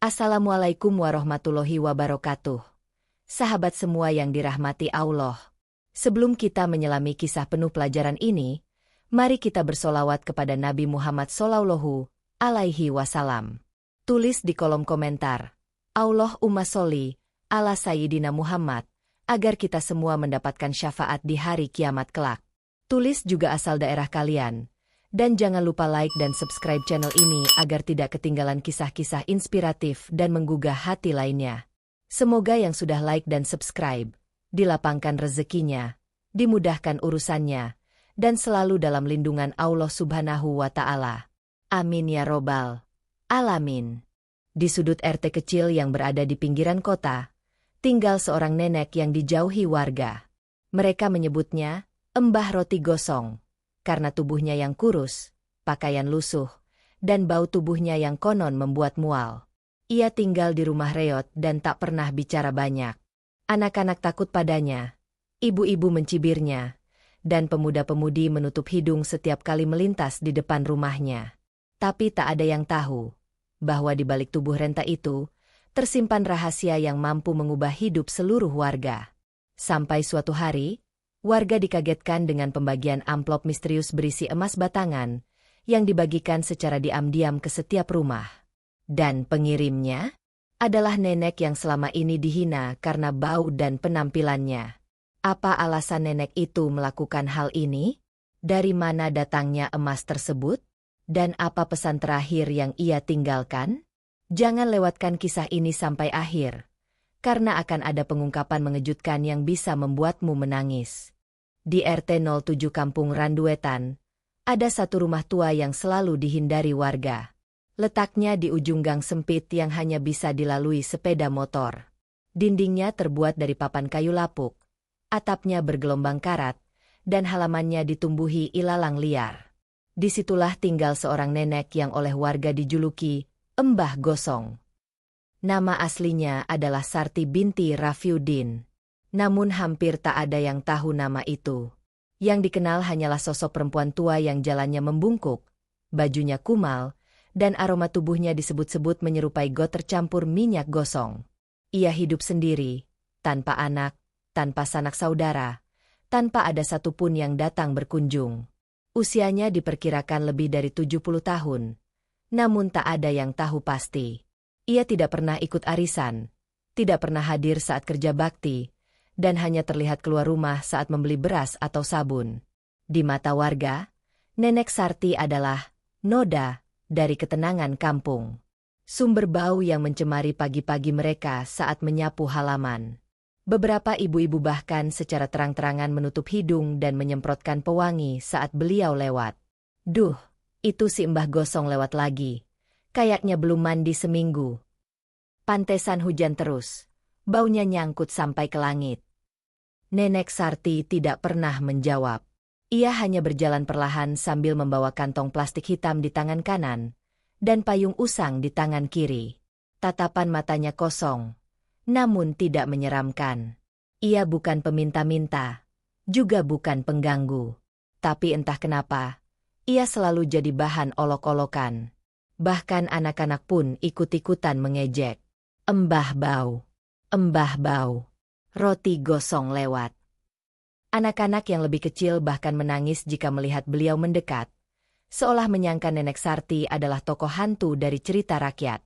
Assalamualaikum warahmatullahi wabarakatuh. Sahabat semua yang dirahmati Allah. Sebelum kita menyelami kisah penuh pelajaran ini, mari kita bersolawat kepada Nabi Muhammad Shallallahu Alaihi Wasallam. Tulis di kolom komentar, Allahumma sholli ala Sayyidina Muhammad, agar kita semua mendapatkan syafaat di hari kiamat kelak. Tulis juga asal daerah kalian. Dan jangan lupa like dan subscribe channel ini agar tidak ketinggalan kisah-kisah inspiratif dan menggugah hati lainnya. Semoga yang sudah like dan subscribe, dilapangkan rezekinya, dimudahkan urusannya, dan selalu dalam lindungan Allah Subhanahu wa Ta'ala. Amin ya Robbal Alamin. Di sudut RT kecil yang berada di pinggiran kota, tinggal seorang nenek yang dijauhi warga. Mereka menyebutnya Mbah Roti Gosong. Karena tubuhnya yang kurus, pakaian lusuh, dan bau tubuhnya yang konon membuat mual. Ia tinggal di rumah reot dan tak pernah bicara banyak. Anak-anak takut padanya, ibu-ibu mencibirnya, dan pemuda-pemudi menutup hidung setiap kali melintas di depan rumahnya. Tapi tak ada yang tahu bahwa di balik tubuh renta itu tersimpan rahasia yang mampu mengubah hidup seluruh warga. Sampai suatu hari, warga dikagetkan dengan pembagian amplop misterius berisi emas batangan yang dibagikan secara diam-diam ke setiap rumah. Dan pengirimnya adalah nenek yang selama ini dihina karena bau dan penampilannya. Apa alasan nenek itu melakukan hal ini? Dari mana datangnya emas tersebut? Dan apa pesan terakhir yang ia tinggalkan? Jangan lewatkan kisah ini sampai akhir, karena akan ada pengungkapan mengejutkan yang bisa membuatmu menangis. Di RT 07 Kampung Randuetan, ada satu rumah tua yang selalu dihindari warga. Letaknya di ujung gang sempit yang hanya bisa dilalui sepeda motor. Dindingnya terbuat dari papan kayu lapuk, atapnya bergelombang karat, dan halamannya ditumbuhi ilalang liar. Disitulah tinggal seorang nenek yang oleh warga dijuluki Mbah Gosong. Nama aslinya adalah Sarti binti Rafiuddin. Namun hampir tak ada yang tahu nama itu. Yang dikenal hanyalah sosok perempuan tua yang jalannya membungkuk, bajunya kumal, dan aroma tubuhnya disebut-sebut menyerupai got tercampur minyak gosong. Ia hidup sendiri, tanpa anak, tanpa sanak saudara, tanpa ada satupun yang datang berkunjung. Usianya diperkirakan lebih dari 70 tahun. Namun tak ada yang tahu pasti. Ia tidak pernah ikut arisan, tidak pernah hadir saat kerja bakti, dan hanya terlihat keluar rumah saat membeli beras atau sabun. Di mata warga, Nenek Sarti adalah noda dari ketenangan kampung. Sumber bau yang mencemari pagi-pagi mereka saat menyapu halaman. Beberapa ibu-ibu bahkan secara terang-terangan menutup hidung dan menyemprotkan pewangi saat beliau lewat. Duh, itu si Mbah Gosong lewat lagi. Kayaknya belum mandi seminggu. Pantesan hujan terus. Baunya nyangkut sampai ke langit. Nenek Sarti tidak pernah menjawab. Ia hanya berjalan perlahan sambil membawa kantong plastik hitam di tangan kanan dan payung usang di tangan kiri. Tatapan matanya kosong, namun tidak menyeramkan. Ia bukan peminta-minta, juga bukan pengganggu. Tapi entah kenapa, ia selalu jadi bahan olok-olokan. Bahkan anak-anak pun ikut-ikutan mengejek. Mbah bau. Mbah bau. Roti gosong lewat. Anak-anak yang lebih kecil bahkan menangis jika melihat beliau mendekat, seolah menyangka Nenek Sarti adalah tokoh hantu dari cerita rakyat.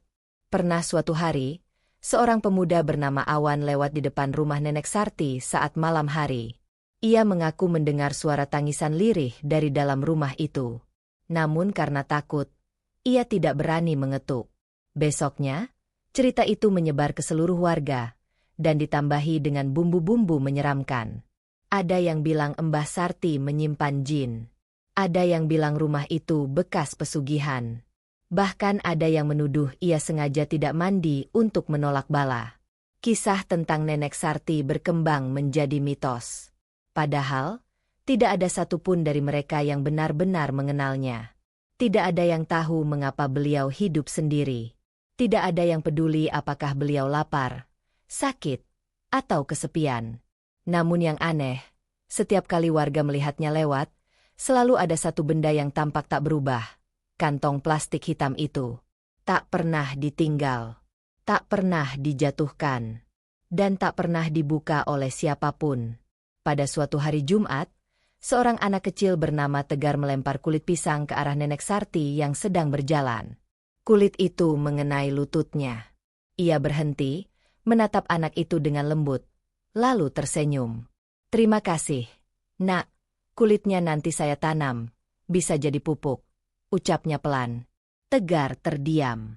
Pernah suatu hari, seorang pemuda bernama Awan lewat di depan rumah Nenek Sarti saat malam hari. Ia mengaku mendengar suara tangisan lirih dari dalam rumah itu. Namun karena takut, ia tidak berani mengetuk. Besoknya, cerita itu menyebar ke seluruh warga, dan ditambahi dengan bumbu-bumbu menyeramkan. Ada yang bilang Mbah Sarti menyimpan jin. Ada yang bilang rumah itu bekas pesugihan. Bahkan ada yang menuduh ia sengaja tidak mandi untuk menolak bala. Kisah tentang Nenek Sarti berkembang menjadi mitos. Padahal, tidak ada satupun dari mereka yang benar-benar mengenalnya. Tidak ada yang tahu mengapa beliau hidup sendiri. Tidak ada yang peduli apakah beliau lapar, sakit, atau kesepian. Namun yang aneh, setiap kali warga melihatnya lewat, selalu ada satu benda yang tampak tak berubah. Kantong plastik hitam itu tak pernah ditinggal. tak pernah dijatuhkan, dan tak pernah dibuka oleh siapapun. Pada suatu hari Jumat, seorang anak kecil bernama Tegar melempar kulit pisang ke arah Nenek Sarti yang sedang berjalan. Kulit itu mengenai lututnya. Ia berhenti, menatap anak itu dengan lembut, lalu tersenyum. "Terima kasih, Nak. Kulitnya nanti saya tanam, bisa jadi pupuk," ucapnya pelan. Tegar terdiam.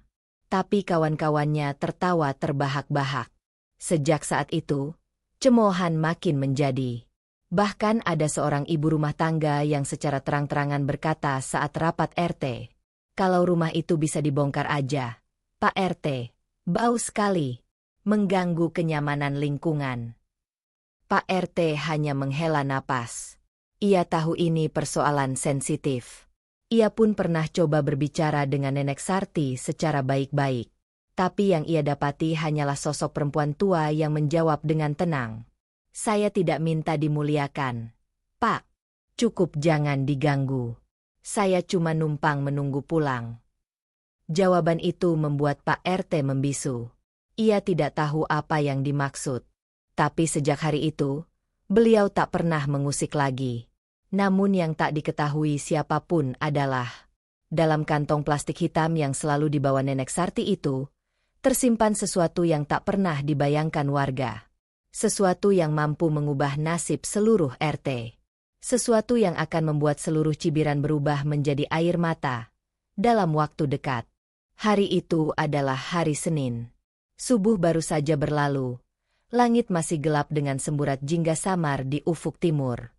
Tapi kawan-kawannya tertawa terbahak-bahak. Sejak saat itu, cemoohan makin menjadi. Bahkan ada seorang ibu rumah tangga yang secara terang-terangan berkata saat rapat RT, "Kalau rumah itu bisa dibongkar aja, Pak RT, bau sekali, mengganggu kenyamanan lingkungan." Pak RT hanya menghela napas. Ia tahu ini persoalan sensitif. Ia pun pernah coba berbicara dengan Nenek Sarti secara baik-baik. Tapi yang ia dapati hanyalah sosok perempuan tua yang menjawab dengan tenang. "Saya tidak minta dimuliakan, Pak. Cukup jangan diganggu. Saya cuma numpang menunggu pulang." Jawaban itu membuat Pak RT membisu. Ia tidak tahu apa yang dimaksud. Tapi sejak hari itu, beliau tak pernah mengusik lagi. Namun yang tak diketahui siapapun adalah, dalam kantong plastik hitam yang selalu dibawa Nenek Sarti itu, tersimpan sesuatu yang tak pernah dibayangkan warga. Sesuatu yang mampu mengubah nasib seluruh RT. Sesuatu yang akan membuat seluruh cibiran berubah menjadi air mata dalam waktu dekat. Hari itu adalah hari Senin. Subuh baru saja berlalu. Langit masih gelap dengan semburat jingga samar di ufuk timur.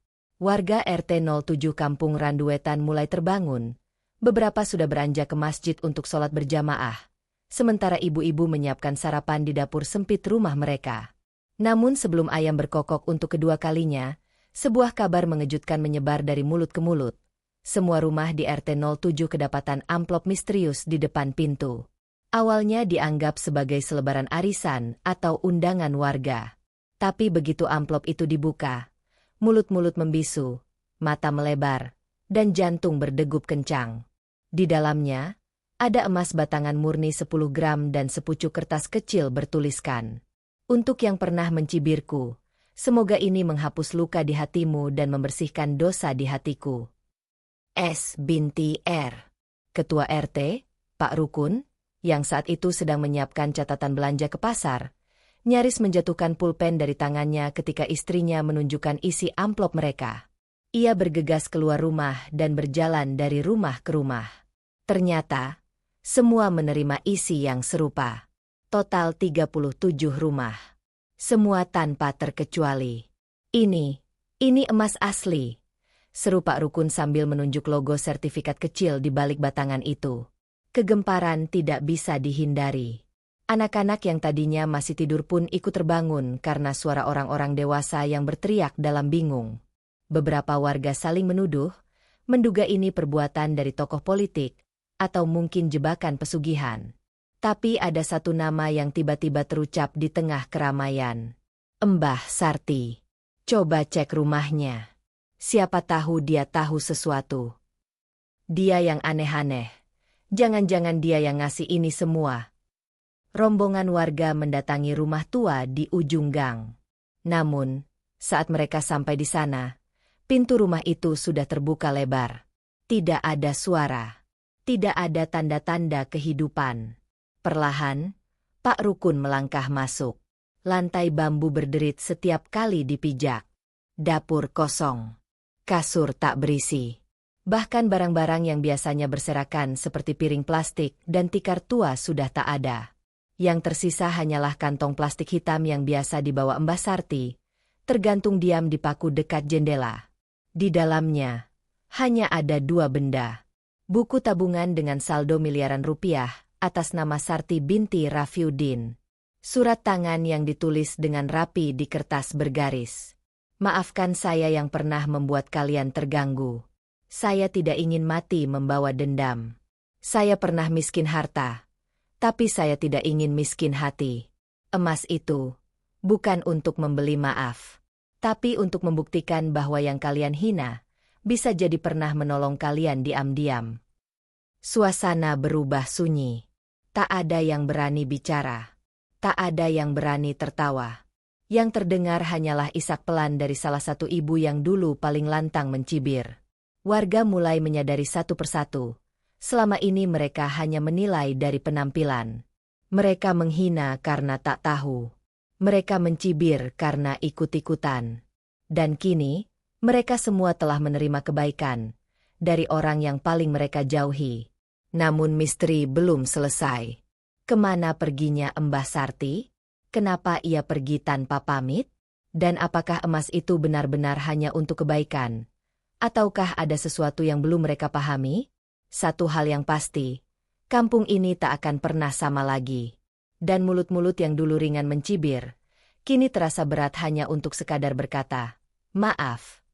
Warga RT 07 Kampung Randuetan mulai terbangun. Beberapa sudah beranjak ke masjid untuk sholat berjamaah. Sementara ibu-ibu menyiapkan sarapan di dapur sempit rumah mereka. Namun sebelum ayam berkokok untuk kedua kalinya, sebuah kabar mengejutkan menyebar dari mulut ke mulut. Semua rumah di RT 07 kedapatan amplop misterius di depan pintu. Awalnya dianggap sebagai selebaran arisan atau undangan warga. Tapi begitu amplop itu dibuka, mulut-mulut membisu, mata melebar, dan jantung berdegup kencang. Di dalamnya, ada emas batangan murni 10 gram dan sepucuk kertas kecil bertuliskan, "Untuk yang pernah mencibirku, semoga ini menghapus luka di hatimu dan membersihkan dosa di hatiku. S. binti R." Ketua RT, Pak Rukun, yang saat itu sedang menyiapkan catatan belanja ke pasar, nyaris menjatuhkan pulpen dari tangannya ketika istrinya menunjukkan isi amplop mereka. Ia bergegas keluar rumah dan berjalan dari rumah ke rumah. Ternyata, semua menerima isi yang serupa. Total 37 rumah. Semua tanpa terkecuali. Ini emas asli," seru Pak Rukun sambil menunjuk logo sertifikat kecil di balik batangan itu. Kegemparan tidak bisa dihindari. Anak-anak yang tadinya masih tidur pun ikut terbangun karena suara orang-orang dewasa yang berteriak dalam bingung. Beberapa warga saling menuduh, menduga ini perbuatan dari tokoh politik, atau mungkin jebakan pesugihan. Tapi ada satu nama yang tiba-tiba terucap di tengah keramaian. "Mbah Sarti. Coba cek rumahnya. Siapa tahu dia tahu sesuatu. Dia yang aneh-aneh. Jangan-jangan dia yang ngasih ini semua." Rombongan warga mendatangi rumah tua di ujung gang. Namun, saat mereka sampai di sana, pintu rumah itu sudah terbuka lebar. Tidak ada suara. Tidak ada tanda-tanda kehidupan. Perlahan, Pak Rukun melangkah masuk. Lantai bambu berderit setiap kali dipijak. Dapur kosong. Kasur tak berisi. Bahkan barang-barang yang biasanya berserakan seperti piring plastik dan tikar tua sudah tak ada. Yang tersisa hanyalah kantong plastik hitam yang biasa dibawa Mbah Sarti, tergantung diam di paku dekat jendela. Di dalamnya, hanya ada 2 benda. Buku tabungan dengan saldo miliaran rupiah atas nama Sarti binti Rafiuddin. Surat tangan yang ditulis dengan rapi di kertas bergaris. "Maafkan saya yang pernah membuat kalian terganggu. Saya tidak ingin mati membawa dendam. Saya pernah miskin harta. Tapi saya tidak ingin miskin hati. Emas itu bukan untuk membeli maaf, tapi untuk membuktikan bahwa yang kalian hina bisa jadi pernah menolong kalian diam-diam." Suasana berubah sunyi. Tak ada yang berani bicara. Tak ada yang berani tertawa. Yang terdengar hanyalah isak pelan dari salah satu ibu yang dulu paling lantang mencibir. Warga mulai menyadari satu persatu. Selama ini mereka hanya menilai dari penampilan. Mereka menghina karena tak tahu. Mereka mencibir karena ikut-ikutan. Dan kini, mereka semua telah menerima kebaikan dari orang yang paling mereka jauhi. Namun misteri belum selesai. Kemana perginya Mbah Sarti? Kenapa ia pergi tanpa pamit? Dan apakah emas itu benar-benar hanya untuk kebaikan? Ataukah ada sesuatu yang belum mereka pahami? Satu hal yang pasti, kampung ini tak akan pernah sama lagi. Dan mulut-mulut yang dulu ringan mencibir, kini terasa berat hanya untuk sekadar berkata, "Maaf."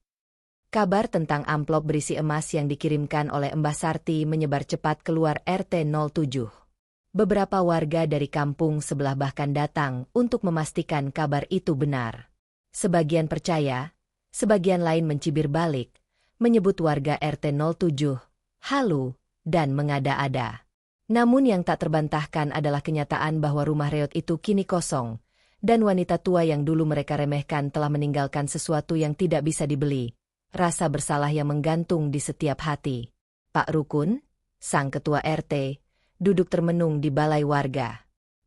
Kabar tentang amplop berisi emas yang dikirimkan oleh Mbah Sarti menyebar cepat keluar RT 07. Beberapa warga dari kampung sebelah bahkan datang untuk memastikan kabar itu benar. Sebagian percaya, sebagian lain mencibir balik, menyebut warga RT 07 halu dan mengada-ada. Namun yang tak terbantahkan adalah kenyataan bahwa rumah reot itu kini kosong, dan wanita tua yang dulu mereka remehkan telah meninggalkan sesuatu yang tidak bisa dibeli. Rasa bersalah yang menggantung di setiap hati. Pak Rukun, sang ketua RT, duduk termenung di balai warga.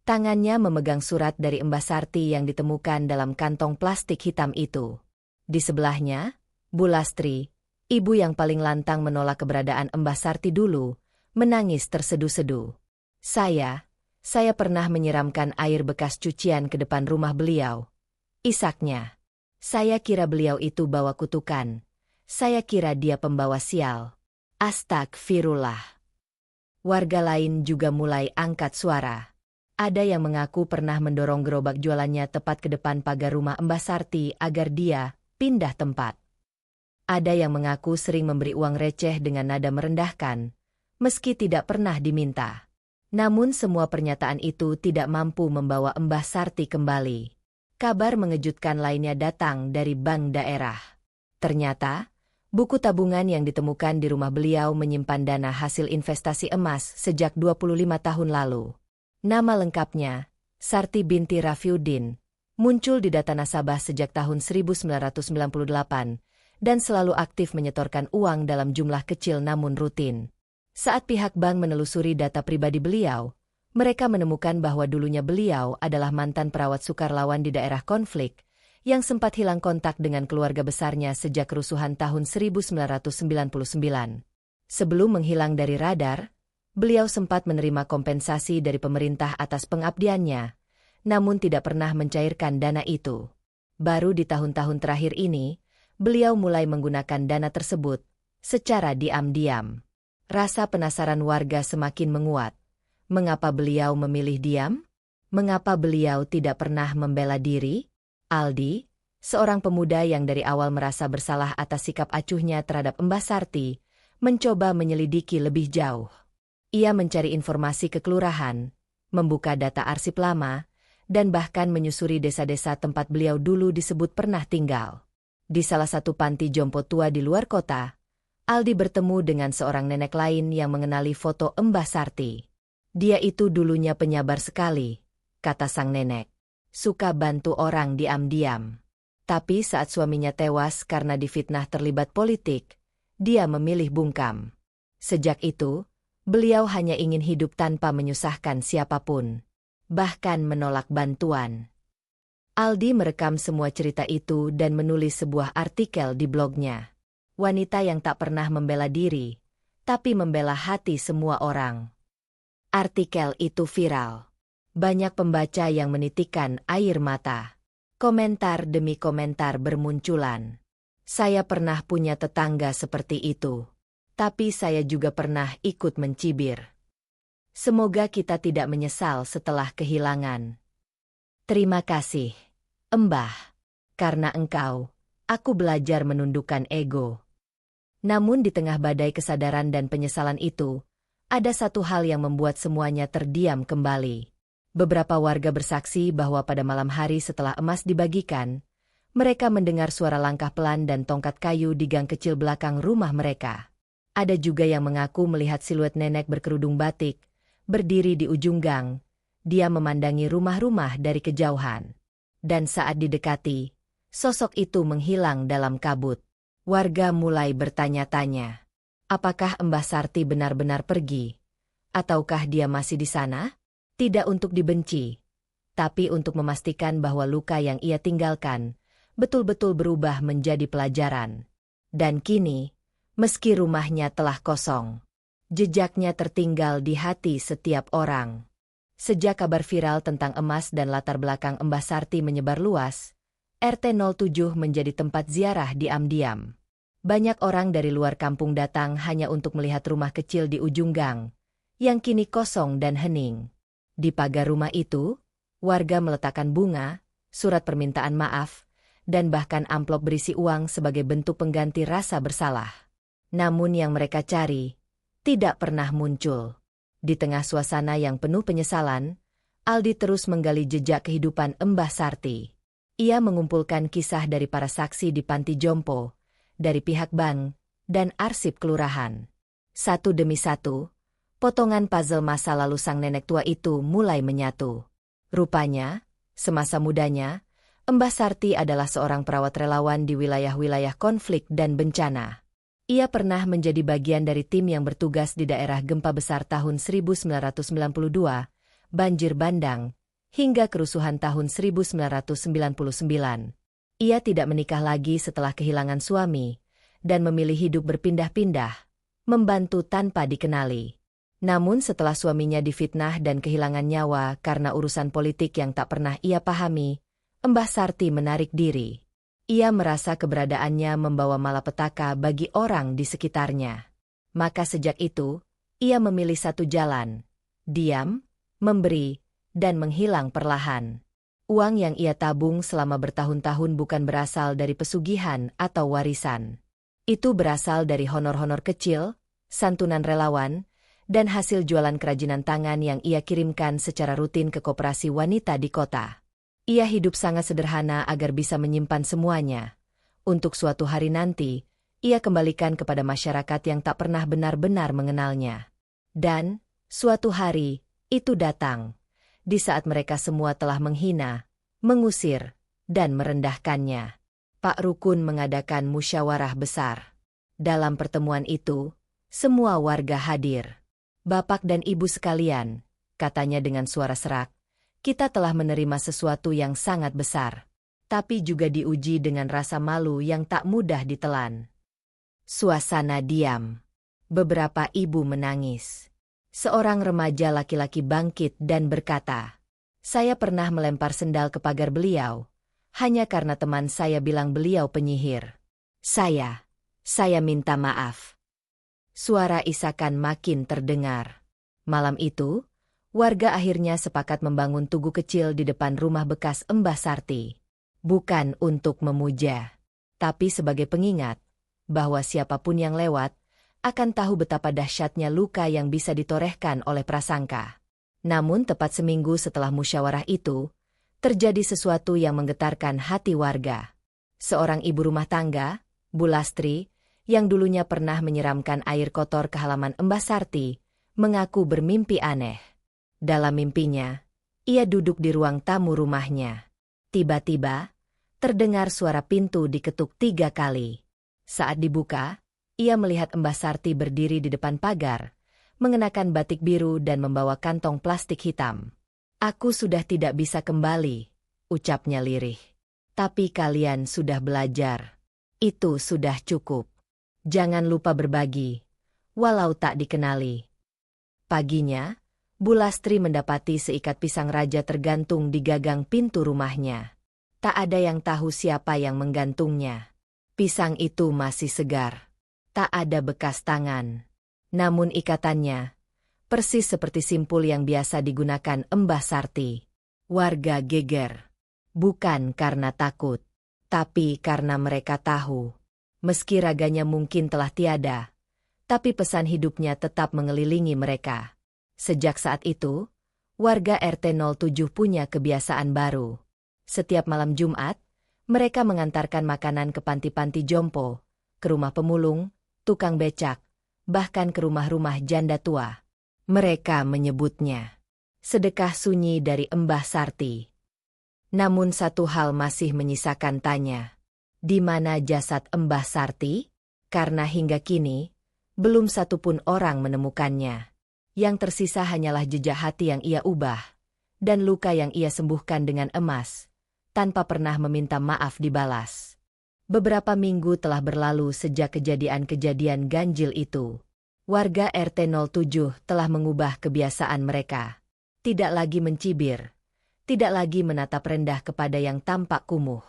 Tangannya memegang surat dari Mbah Sarti yang ditemukan dalam kantong plastik hitam itu. Di sebelahnya, Bu Lastri, ibu yang paling lantang menolak keberadaan Mbah Sarti dulu, menangis tersedu-sedu. Saya pernah menyiramkan air bekas cucian ke depan rumah beliau. Isaknya. Saya kira beliau itu bawa kutukan. Saya kira dia pembawa sial. Astagfirullah. Warga lain juga mulai angkat suara. Ada yang mengaku pernah mendorong gerobak jualannya tepat ke depan pagar rumah Mbah Sarti agar dia pindah tempat. Ada yang mengaku sering memberi uang receh dengan nada merendahkan, meski tidak pernah diminta. Namun semua pernyataan itu tidak mampu membawa Mbah Sarti kembali. Kabar mengejutkan lainnya datang dari bank daerah. Ternyata, buku tabungan yang ditemukan di rumah beliau menyimpan dana hasil investasi emas sejak 25 tahun lalu. Nama lengkapnya, Sarti binti Rafiuddin, muncul di data nasabah sejak tahun 1998, dan selalu aktif menyetorkan uang dalam jumlah kecil namun rutin. Saat pihak bank menelusuri data pribadi beliau, mereka menemukan bahwa dulunya beliau adalah mantan perawat sukarelawan di daerah konflik, yang sempat hilang kontak dengan keluarga besarnya sejak kerusuhan tahun 1999. Sebelum menghilang dari radar, beliau sempat menerima kompensasi dari pemerintah atas pengabdiannya, namun tidak pernah mencairkan dana itu. Baru di tahun-tahun terakhir ini, beliau mulai menggunakan dana tersebut secara diam-diam. Rasa penasaran warga semakin menguat. Mengapa beliau memilih diam? Mengapa beliau tidak pernah membela diri? Aldi, seorang pemuda yang dari awal merasa bersalah atas sikap acuhnya terhadap Mbah Sarti, mencoba menyelidiki lebih jauh. Ia mencari informasi ke kelurahan, membuka data arsip lama, dan bahkan menyusuri desa-desa tempat beliau dulu disebut pernah tinggal. Di salah satu panti jompo tua di luar kota, Aldi bertemu dengan seorang nenek lain yang mengenali foto Mbah Sarti. Dia itu dulunya penyabar sekali, kata sang nenek. Suka bantu orang diam-diam. Tapi saat suaminya tewas karena difitnah terlibat politik, dia memilih bungkam. Sejak itu, beliau hanya ingin hidup tanpa menyusahkan siapapun, bahkan menolak bantuan. Aldi merekam semua cerita itu dan menulis sebuah artikel di blognya. Wanita yang tak pernah membela diri, tapi membela hati semua orang. Artikel itu viral. Banyak pembaca yang menitikkan air mata. Komentar demi komentar bermunculan. Saya pernah punya tetangga seperti itu. Tapi saya juga pernah ikut mencibir. Semoga kita tidak menyesal setelah kehilangan. Terima kasih, Mbah. Karena engkau, aku belajar menundukkan ego. Namun di tengah badai kesadaran dan penyesalan itu, ada satu hal yang membuat semuanya terdiam kembali. Beberapa warga bersaksi bahwa pada malam hari setelah emas dibagikan, mereka mendengar suara langkah pelan dan tongkat kayu di gang kecil belakang rumah mereka. Ada juga yang mengaku melihat siluet nenek berkerudung batik, berdiri di ujung gang, Dia memandangi rumah-rumah dari kejauhan. Dan saat didekati, sosok itu menghilang dalam kabut. Warga mulai bertanya-tanya, apakah Mbah Sarti benar-benar pergi? Ataukah dia masih di sana? Tidak untuk dibenci, tapi untuk memastikan bahwa luka yang ia tinggalkan betul-betul berubah menjadi pelajaran. Dan kini, meski rumahnya telah kosong, jejaknya tertinggal di hati setiap orang. Sejak kabar viral tentang emas dan latar belakang Mbah Sarti menyebar luas, RT 07 menjadi tempat ziarah diam-diam. Banyak orang dari luar kampung datang hanya untuk melihat rumah kecil di ujung gang, yang kini kosong dan hening. Di pagar rumah itu, warga meletakkan bunga, surat permintaan maaf, dan bahkan amplop berisi uang sebagai bentuk pengganti rasa bersalah. Namun yang mereka cari tidak pernah muncul. Di tengah suasana yang penuh penyesalan, Aldi terus menggali jejak kehidupan Mbah Sarti. Ia mengumpulkan kisah dari para saksi di panti jompo, dari pihak bank, dan arsip kelurahan. Satu demi satu, potongan puzzle masa lalu sang nenek tua itu mulai menyatu. Rupanya, semasa mudanya, Mbah Sarti adalah seorang perawat relawan di wilayah-wilayah konflik dan bencana. Ia pernah menjadi bagian dari tim yang bertugas di daerah gempa besar tahun 1992, banjir bandang, hingga kerusuhan tahun 1999. Ia tidak menikah lagi setelah kehilangan suami, dan memilih hidup berpindah-pindah, membantu tanpa dikenali. Namun setelah suaminya difitnah dan kehilangan nyawa karena urusan politik yang tak pernah ia pahami, Mbah Sarti menarik diri. Ia merasa keberadaannya membawa malapetaka bagi orang di sekitarnya. Maka sejak itu, ia memilih satu jalan: diam, memberi, dan menghilang perlahan. Uang yang ia tabung selama bertahun-tahun bukan berasal dari pesugihan atau warisan. Itu berasal dari honor-honor kecil, santunan relawan, dan hasil jualan kerajinan tangan yang ia kirimkan secara rutin ke koperasi wanita di kota. Ia hidup sangat sederhana agar bisa menyimpan semuanya. Untuk suatu hari nanti, ia kembalikan kepada masyarakat yang tak pernah benar-benar mengenalnya. Dan, suatu hari, itu datang. Di saat mereka semua telah menghina, mengusir, dan merendahkannya. Pak Rukun mengadakan musyawarah besar. Dalam pertemuan itu, semua warga hadir. Bapak dan Ibu sekalian, katanya dengan suara serak, kita telah menerima sesuatu yang sangat besar, tapi juga diuji dengan rasa malu yang tak mudah ditelan. Suasana diam. Beberapa ibu menangis. Seorang remaja laki-laki bangkit dan berkata, "Saya pernah melempar sendal ke pagar beliau, hanya karena teman saya bilang beliau penyihir. Saya minta maaf." Suara isakan makin terdengar. Malam itu, warga akhirnya sepakat membangun tugu kecil di depan rumah bekas Mbah Sarti. Bukan untuk memuja, tapi sebagai pengingat bahwa siapapun yang lewat akan tahu betapa dahsyatnya luka yang bisa ditorehkan oleh prasangka. Namun tepat seminggu setelah musyawarah itu, terjadi sesuatu yang menggetarkan hati warga. Seorang ibu rumah tangga, Bu Lastri, yang dulunya pernah menyiramkan air kotor ke halaman Mbah Sarti, mengaku bermimpi aneh. Dalam mimpinya, ia duduk di ruang tamu rumahnya. Tiba-tiba, terdengar suara pintu diketuk 3 kali. Saat dibuka, ia melihat Mbah Sarti berdiri di depan pagar, mengenakan batik biru dan membawa kantong plastik hitam. "Aku sudah tidak bisa kembali," ucapnya lirih. "Tapi kalian sudah belajar. Itu sudah cukup. Jangan lupa berbagi, walau tak dikenali." Paginya, Bu Lastri mendapati seikat pisang raja tergantung di gagang pintu rumahnya. Tak ada yang tahu siapa yang menggantungnya. Pisang itu masih segar. Tak ada bekas tangan. Namun ikatannya, persis seperti simpul yang biasa digunakan Mbah Sarti. Warga geger. Bukan karena takut, tapi karena mereka tahu. Meski raganya mungkin telah tiada, tapi pesan hidupnya tetap mengelilingi mereka. Sejak saat itu, warga RT 07 punya kebiasaan baru. Setiap malam Jumat, mereka mengantarkan makanan ke panti-panti jompo, ke rumah pemulung, tukang becak, bahkan ke rumah-rumah janda tua. Mereka menyebutnya Sedekah sunyi dari Mbah Sarti. Namun satu hal masih menyisakan tanya. Di mana jasad Mbah Sarti? Karena hingga kini, belum satupun orang menemukannya. Yang tersisa hanyalah jejak hati yang ia ubah, dan luka yang ia sembuhkan dengan emas, tanpa pernah meminta maaf dibalas. Beberapa minggu telah berlalu sejak kejadian-kejadian ganjil itu. Warga RT 07 telah mengubah kebiasaan mereka. Tidak lagi mencibir, tidak lagi menatap rendah kepada yang tampak kumuh.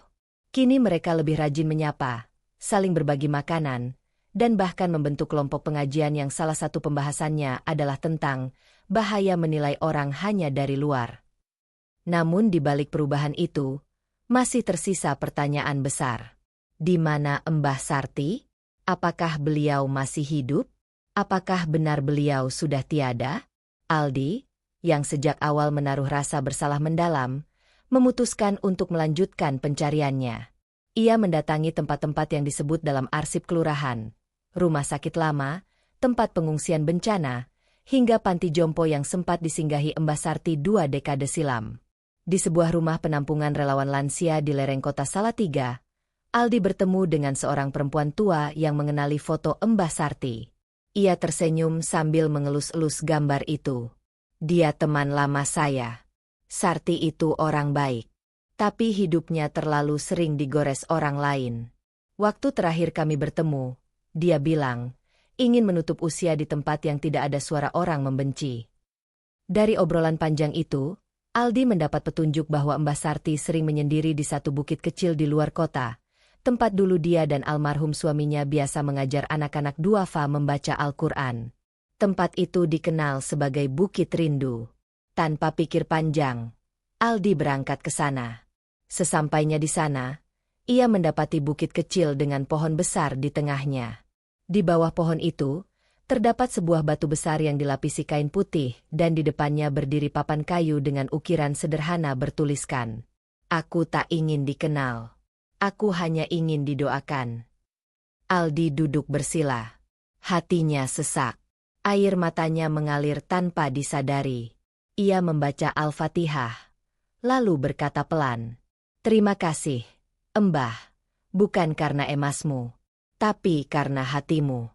Kini mereka lebih rajin menyapa, saling berbagi makanan, dan bahkan membentuk kelompok pengajian yang salah satu pembahasannya adalah tentang bahaya menilai orang hanya dari luar. Namun di balik perubahan itu, masih tersisa pertanyaan besar. Di mana Mbah Sarti? Apakah beliau masih hidup? Apakah benar beliau sudah tiada? Aldi, yang sejak awal menaruh rasa bersalah mendalam, memutuskan untuk melanjutkan pencariannya. Ia mendatangi tempat-tempat yang disebut dalam arsip kelurahan, rumah sakit lama, tempat pengungsian bencana, hingga panti jompo yang sempat disinggahi Mbah Sarti 2 dekade silam. Di sebuah rumah penampungan relawan lansia di lereng kota Salatiga, Aldi bertemu dengan seorang perempuan tua yang mengenali foto Mbah Sarti. Ia tersenyum sambil mengelus-elus gambar itu. Dia teman lama saya. Sarti itu orang baik. Tapi hidupnya terlalu sering digores orang lain. Waktu terakhir kami bertemu, dia bilang, ingin menutup usia di tempat yang tidak ada suara orang membenci. Dari obrolan panjang itu, Aldi mendapat petunjuk bahwa Mbah Sarti sering menyendiri di satu bukit kecil di luar kota, tempat dulu dia dan almarhum suaminya biasa mengajar anak-anak duafa membaca Al-Quran. Tempat itu dikenal sebagai Bukit Rindu. Tanpa pikir panjang, Aldi berangkat ke sana. Sesampainya di sana, ia mendapati bukit kecil dengan pohon besar di tengahnya. Di bawah pohon itu, terdapat sebuah batu besar yang dilapisi kain putih dan di depannya berdiri papan kayu dengan ukiran sederhana bertuliskan, "Aku tak ingin dikenal. Aku hanya ingin didoakan." Aldi duduk bersila. Hatinya sesak. Air matanya mengalir tanpa disadari. Ia membaca Al-Fatihah, lalu berkata pelan, "Terima kasih, Mbah, bukan karena emasmu, tapi karena hatimu."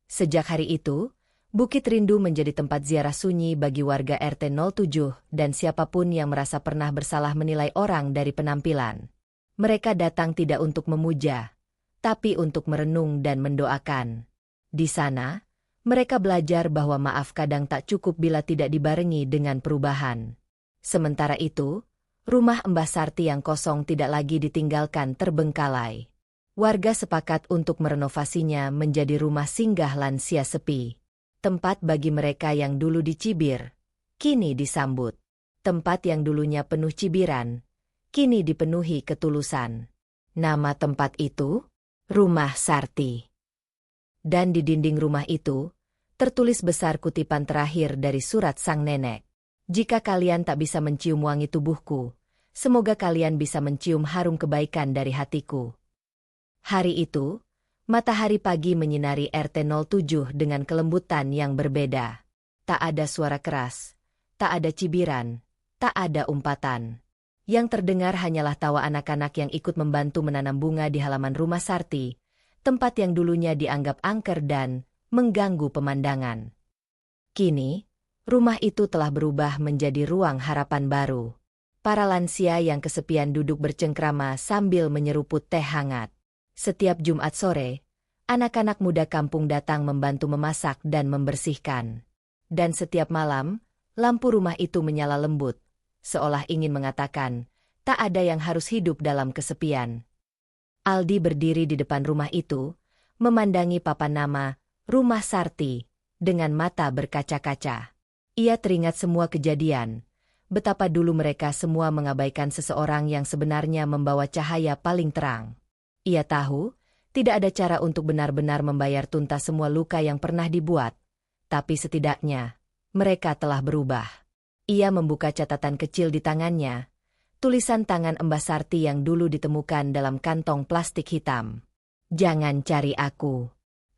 Sejak hari itu, Bukit Rindu menjadi tempat ziarah sunyi bagi warga RT 07 dan siapapun yang merasa pernah bersalah menilai orang dari penampilan. Mereka datang tidak untuk memuja, tapi untuk merenung dan mendoakan. Di sana, mereka belajar bahwa maaf kadang tak cukup bila tidak dibarengi dengan perubahan. Sementara itu, rumah Mbah Sarti yang kosong tidak lagi ditinggalkan terbengkalai. Warga sepakat untuk merenovasinya menjadi rumah singgah lansia sepi. Tempat bagi mereka yang dulu dicibir, kini disambut. Tempat yang dulunya penuh cibiran, kini dipenuhi ketulusan. Nama tempat itu, Rumah Sarti. Dan di dinding rumah itu, tertulis besar kutipan terakhir dari surat sang nenek. "Jika kalian tak bisa mencium wangi tubuhku, semoga kalian bisa mencium harum kebaikan dari hatiku." Hari itu, matahari pagi menyinari RT 07 dengan kelembutan yang berbeda. Tak ada suara keras, tak ada cibiran, tak ada umpatan. Yang terdengar hanyalah tawa anak-anak yang ikut membantu menanam bunga di halaman rumah Sarti, tempat yang dulunya dianggap angker dan mengganggu pemandangan. Kini, rumah itu telah berubah menjadi ruang harapan baru. Para lansia yang kesepian duduk bercengkrama sambil menyeruput teh hangat. Setiap Jumat sore, anak-anak muda kampung datang membantu memasak dan membersihkan. Dan setiap malam, lampu rumah itu menyala lembut, seolah ingin mengatakan, tak ada yang harus hidup dalam kesepian. Aldi berdiri di depan rumah itu, memandangi papan nama, Rumah Sarti, dengan mata berkaca-kaca. Ia teringat semua kejadian, betapa dulu mereka semua mengabaikan seseorang yang sebenarnya membawa cahaya paling terang. Ia tahu, tidak ada cara untuk benar-benar membayar tuntas semua luka yang pernah dibuat, tapi setidaknya, mereka telah berubah. Ia membuka catatan kecil di tangannya, tulisan tangan Mbah Sarti yang dulu ditemukan dalam kantong plastik hitam. "Jangan cari aku.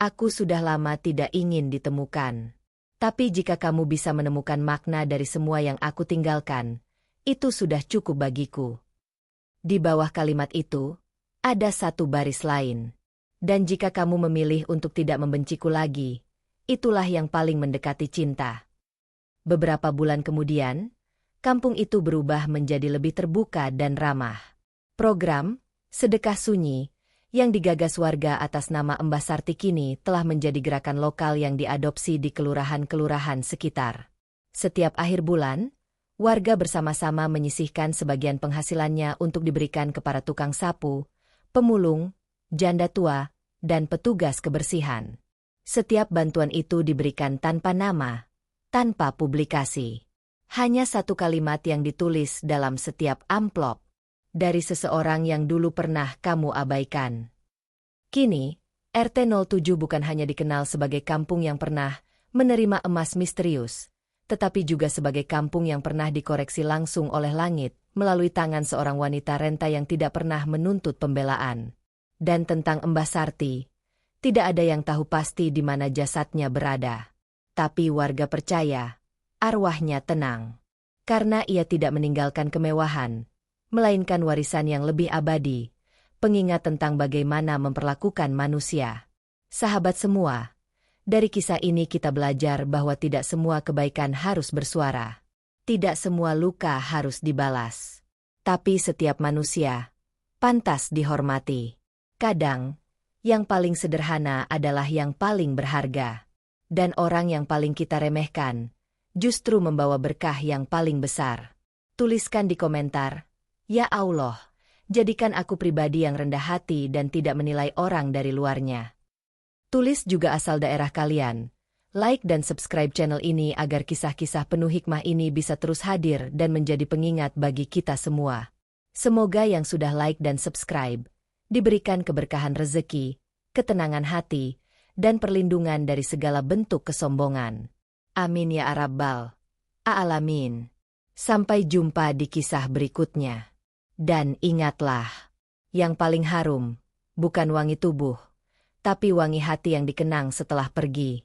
Aku sudah lama tidak ingin ditemukan. Tapi jika kamu bisa menemukan makna dari semua yang aku tinggalkan, itu sudah cukup bagiku. Di bawah kalimat itu, ada satu baris lain. Dan jika kamu memilih untuk tidak membenciku lagi, itulah yang paling mendekati cinta. Beberapa bulan kemudian, kampung itu berubah menjadi lebih terbuka dan ramah. Program Sedekah Sunyi yang digagas warga atas nama Mbah Sarti kini telah menjadi gerakan lokal yang diadopsi di kelurahan-kelurahan sekitar. Setiap akhir bulan, warga bersama-sama menyisihkan sebagian penghasilannya untuk diberikan kepada tukang sapu, pemulung, janda tua, dan petugas kebersihan. Setiap bantuan itu diberikan tanpa nama, tanpa publikasi. Hanya satu kalimat yang ditulis dalam setiap amplop. Dari seseorang yang dulu pernah kamu abaikan. Kini, RT 07 bukan hanya dikenal sebagai kampung yang pernah menerima emas misterius, tetapi juga sebagai kampung yang pernah dikoreksi langsung oleh langit melalui tangan seorang wanita renta yang tidak pernah menuntut pembelaan. Dan tentang Mbah Sarti, tidak ada yang tahu pasti di mana jasadnya berada. Tapi warga percaya, arwahnya tenang. Karena ia tidak meninggalkan kemewahan, melainkan warisan yang lebih abadi, pengingat tentang bagaimana memperlakukan manusia. Sahabat semua, dari kisah ini kita belajar bahwa tidak semua kebaikan harus bersuara. Tidak semua luka harus dibalas. Tapi setiap manusia pantas dihormati. Kadang, yang paling sederhana adalah yang paling berharga. Dan orang yang paling kita remehkan, justru membawa berkah yang paling besar. Tuliskan di komentar, "Ya Allah, jadikan aku pribadi yang rendah hati dan tidak menilai orang dari luarnya." Tulis juga asal daerah kalian. Like dan subscribe channel ini agar kisah-kisah penuh hikmah ini bisa terus hadir dan menjadi pengingat bagi kita semua. Semoga yang sudah like dan subscribe diberikan keberkahan rezeki, ketenangan hati, dan perlindungan dari segala bentuk kesombongan. Amin ya Rabbal Alamin. Sampai jumpa di kisah berikutnya. Dan ingatlah, yang paling harum, bukan wangi tubuh, tapi wangi hati yang dikenang setelah pergi.